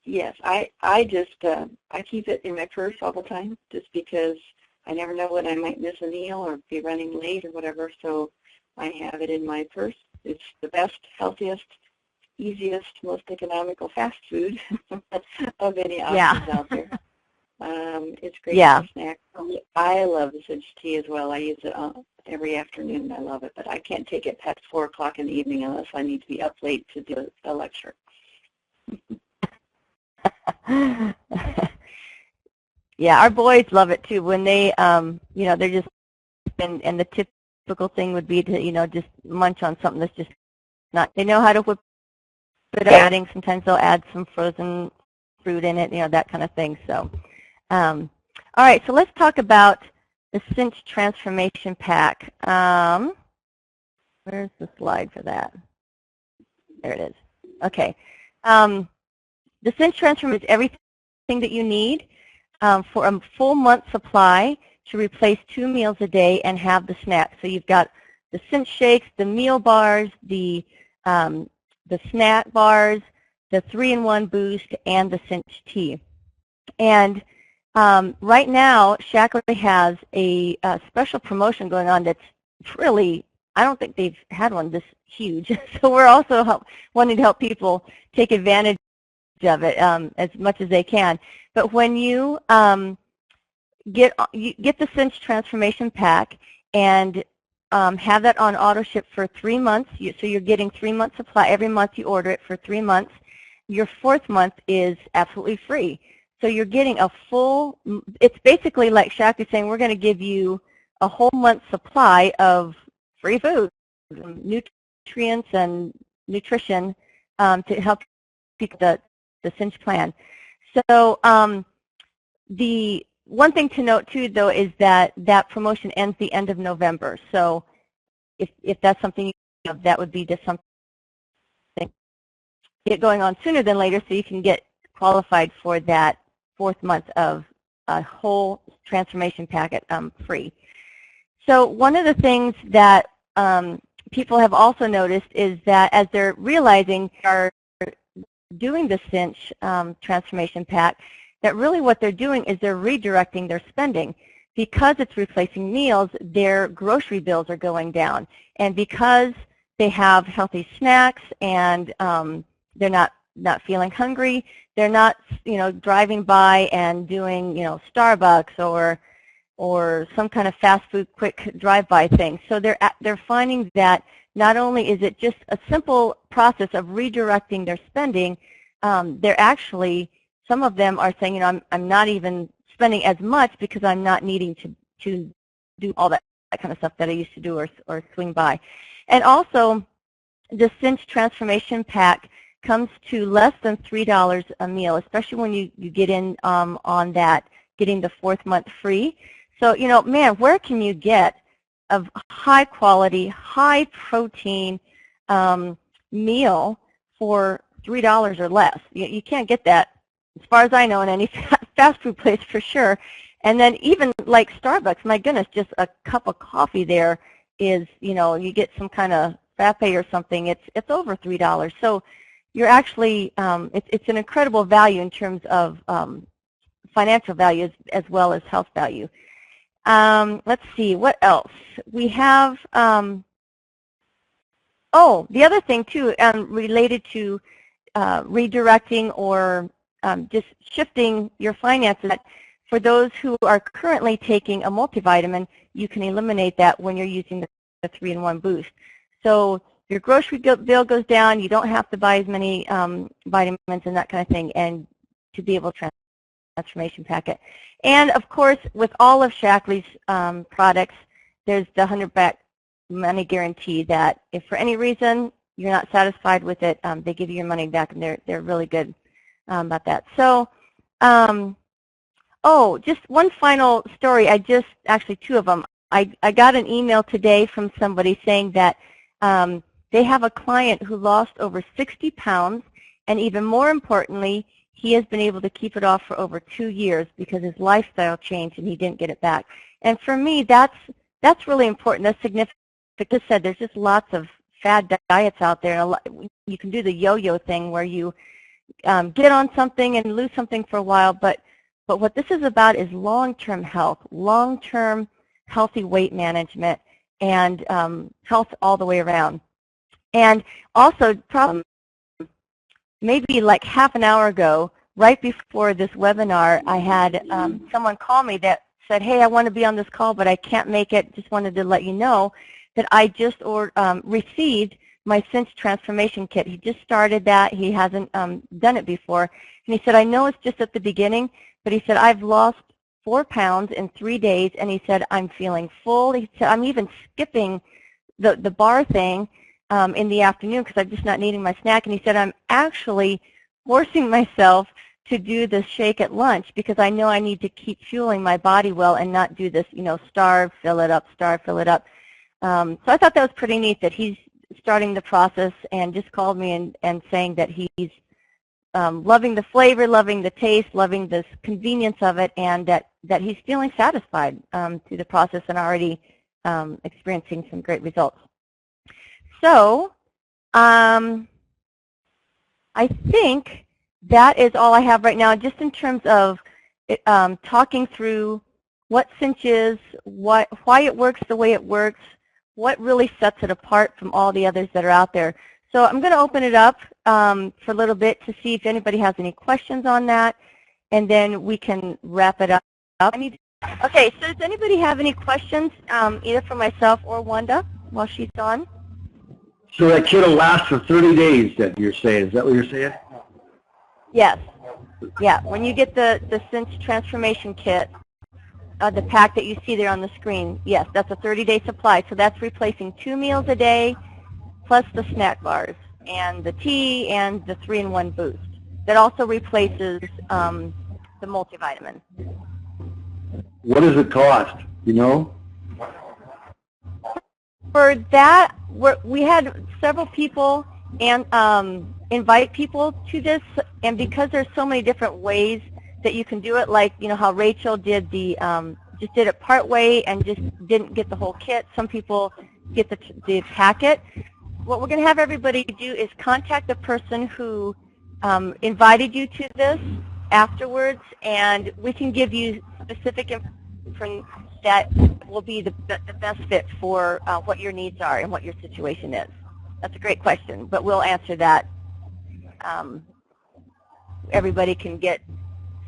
Yes, I keep it in my purse all the time, just because I never know when I might miss a meal or be running late or whatever. So I have it in my purse. It's the best, healthiest, easiest, most economical fast food of any options out there. It's great Yeah. for snacks. I love the Cinch tea as well. I use it every afternoon. I love it, but I can't take it past 4 o'clock in the evening unless I need to be up late to do a lecture. Yeah, our boys love it too. When they, they're just, and the typical thing would be to, just munch on something that's just not, they know how to whip it up, sometimes they'll add some frozen fruit in it, that kind of thing. So, all right, so let's talk about the Cinch Transformation Pack. Where's the slide for that? There it is. Okay. The Cinch Transformation is everything that you need for a full month supply to replace 2 meals a day and have the snacks. So you've got the Cinch shakes, the meal bars, the snack bars, the 3-in-1 boost, and the Cinch tea. And right now, Shaklee has a special promotion going on that's really, I don't think they've had one this huge. So we're also wanting to help people take advantage of it as much as they can. But when you get the Cinch Transformation Pack and have that on auto ship for 3 months, so you're getting 3-month supply. Every month you order it for 3 months. Your 4th month is absolutely free. So you're getting a full, it's basically like Shaklee saying, we're going to give you a whole month's supply of free food, nutrients and nutrition to help people the Cinch plan. So the one thing to note too, though, is that promotion ends the end of November. So if that's something that would be just something get going on sooner than later, so you can get qualified for that 4th month of a whole transformation packet free. So one of the things that people have also noticed is that as they're realizing are doing the Cinch transformation pack, that really what they're doing is they're redirecting their spending. Because it's replacing meals, their grocery bills are going down. And because they have healthy snacks and they're not feeling hungry, they're not driving by and doing Starbucks or some kind of fast food quick drive-by thing. So they're finding that not only is it just a simple process of redirecting their spending, they're actually, some of them are saying, I'm not even spending as much because I'm not needing to do all that kind of stuff that I used to do or swing by. And also, the Cinch Transformation Pack comes to less than $3 a meal, especially when you get in on that, getting the 4th month free. So, man, where can you get a high quality, high protein meal for $3 or less? You can't get that, as far as I know, in any fast food place for sure. And then even like Starbucks, my goodness, just a cup of coffee there is, you get some kind of frappe or something, it's over $3. So you're actually, it's an incredible value in terms of financial value as well as health value. Let's see, what else? We have, the other thing too, related to redirecting or just shifting your finances, for those who are currently taking a multivitamin, you can eliminate that when you're using the 3-in-1 boost. So your grocery bill goes down, you don't have to buy as many vitamins and that kind of thing, and to be able to transformation packet. And of course, with all of Shaklee's products, there's the 100-back money guarantee that if for any reason you're not satisfied with it, they give you your money back, and they're really good about that. So, just one final story. Actually 2 of them. I got an email today from somebody saying that they have a client who lost over 60 pounds, and even more importantly, he has been able to keep it off for over 2 years because his lifestyle changed and he didn't get it back. And for me, that's really important. That's significant. Like I said, there's just lots of fad diets out there. You can do the yo-yo thing where you get on something and lose something for a while, but what this is about is long-term health, long-term healthy weight management, and health all the way around. And also, probably maybe like half an hour ago, right before this webinar, I had someone call me that said, hey, I want to be on this call, but I can't make it. Just wanted to let you know that I just received my Cinch transformation kit. He just started that. He hasn't done it before. And he said, I know it's just at the beginning, but he said, I've lost 4 pounds in 3 days, and he said, I'm feeling full. He said, I'm even skipping the bar thing in the afternoon because I'm just not needing my snack. And he said, I'm actually forcing myself to do the shake at lunch because I know I need to keep fueling my body well and not do this, starve, fill it up, starve, fill it up. So I thought that was pretty neat that he's starting the process and just called me and saying that he's loving the flavor, loving the taste, loving the convenience of it, and that he's feeling satisfied through the process and already experiencing some great results. So I think that is all I have right now, just in terms of talking through what Cinch is, why it works the way it works, what really sets it apart from all the others that are out there. So I'm going to open it up for a little bit to see if anybody has any questions on that, and then we can wrap it up. Okay, so does anybody have any questions, either for myself or Wanda, while she's on? So that kit will last for 30 days, that you're saying. Is that what you're saying? Yes. Yeah, when you get the Cinch transformation kit, the pack that you see there on the screen, yes, that's a 30-day supply. So that's replacing 2 meals a day plus the snack bars and the tea and the 3-in-1 boost. That also replaces the multivitamin. What does it cost? You know? For that, we had several people and invite people to this, and because there's so many different ways that you can do it, like how Rachel did the just did it part way and just didn't get the whole kit. Some people get the packet. What we're going to have everybody do is contact the person who invited you to this afterwards, and we can give you specific information that will be the best fit for what your needs are and what your situation is. That's a great question, but we'll answer that. Everybody can get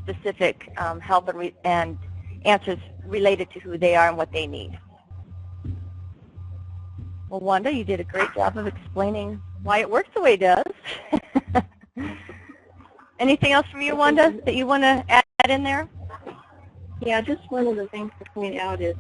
specific help and answers related to who they are and what they need. Well, Wanda, you did a great job of explaining why it works the way it does. Anything else from you, Wanda, that you want to add in there? Yeah, just one of the things to point out is,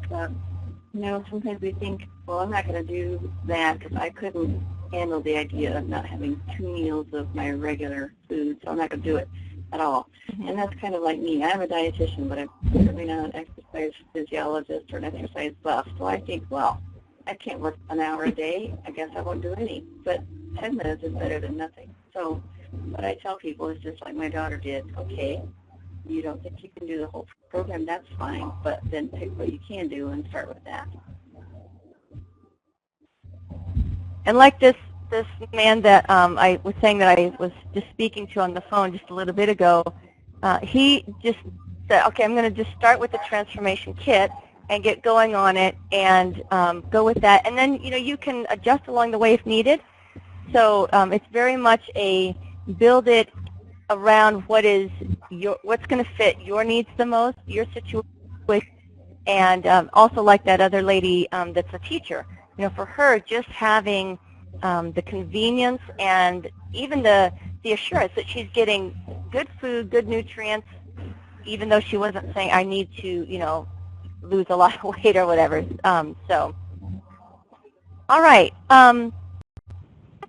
sometimes we think, well, I'm not going to do that because I couldn't handle the idea of not having 2 meals of my regular food, so I'm not going to do it at all. Mm-hmm. And that's kind of like me. I'm a dietitian, but I'm certainly not an exercise physiologist or an exercise buff. So I think, well, I can't work an hour a day. I guess I won't do any. But 10 minutes is better than nothing. So what I tell people is just like my daughter did. Okay, you don't think you can do the whole program, that's fine, but then pick what you can do and start with that. And like this man that I was saying that I was just speaking to on the phone just a little bit ago, he just said, okay, I'm going to just start with the transformation kit and get going on it and go with that. And then, you can adjust along the way if needed. So it's very much a build it around what's going to fit your needs the most, your situation, and also like that other lady that's a teacher. For her, just having the convenience and even the assurance that she's getting good food, good nutrients, even though she wasn't saying, I need to, lose a lot of weight or whatever. So, all right.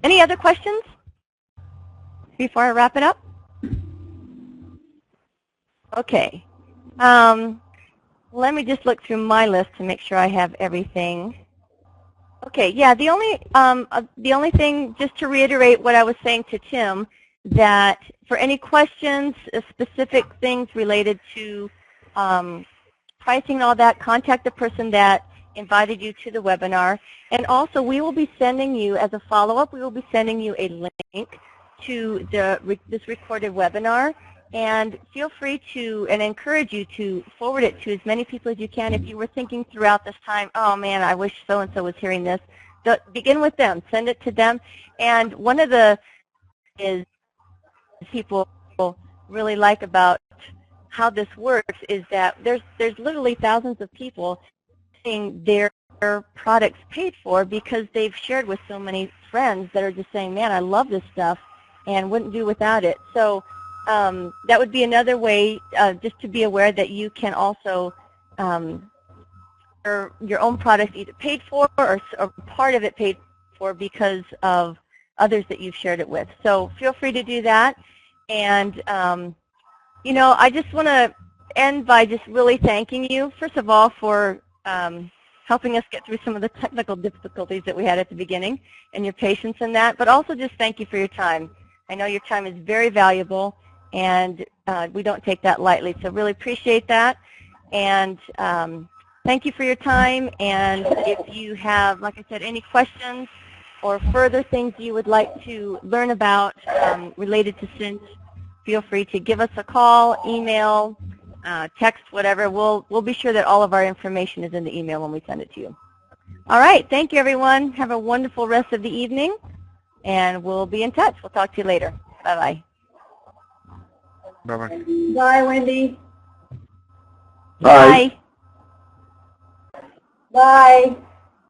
Any other questions before I wrap it up? Okay. Let me just look through my list to make sure I have everything. Okay, yeah, the only thing, just to reiterate what I was saying to Tim, that for any questions, specific things related to pricing and all that, contact the person that invited you to the webinar. And also, we will be sending you, as a follow-up, we will be sending you a link to this recorded webinar, and feel free to, and encourage you to forward it to as many people as you can. If you were thinking throughout this time, oh man, I wish so-and-so was hearing this, begin with them, send it to them. And one of the is people really like about how this works is that there's literally thousands of people getting their products paid for because they've shared with so many friends that are just saying, man, I love this stuff and wouldn't do without it. So that would be another way just to be aware that you can also your own product either paid for or part of it paid for because of others that you've shared it with. So feel free to do that. And, you know, I just want to end by just really thanking you, first of all, for helping us get through some of the technical difficulties that we had at the beginning and your patience in that, but also just thank you for your time. I know your time is very valuable, and we don't take that lightly, so really appreciate that. And thank you for your time, and if you have, like I said, any questions or further things you would like to learn about related to Cinch, feel free to give us a call, email, text, whatever. We'll be sure that all of our information is in the email when we send it to you. All right, thank you, everyone. Have a wonderful rest of the evening, and we'll be in touch. We'll talk to you later. Bye-bye. Bye-bye. Bye, Wendy. Bye. Bye.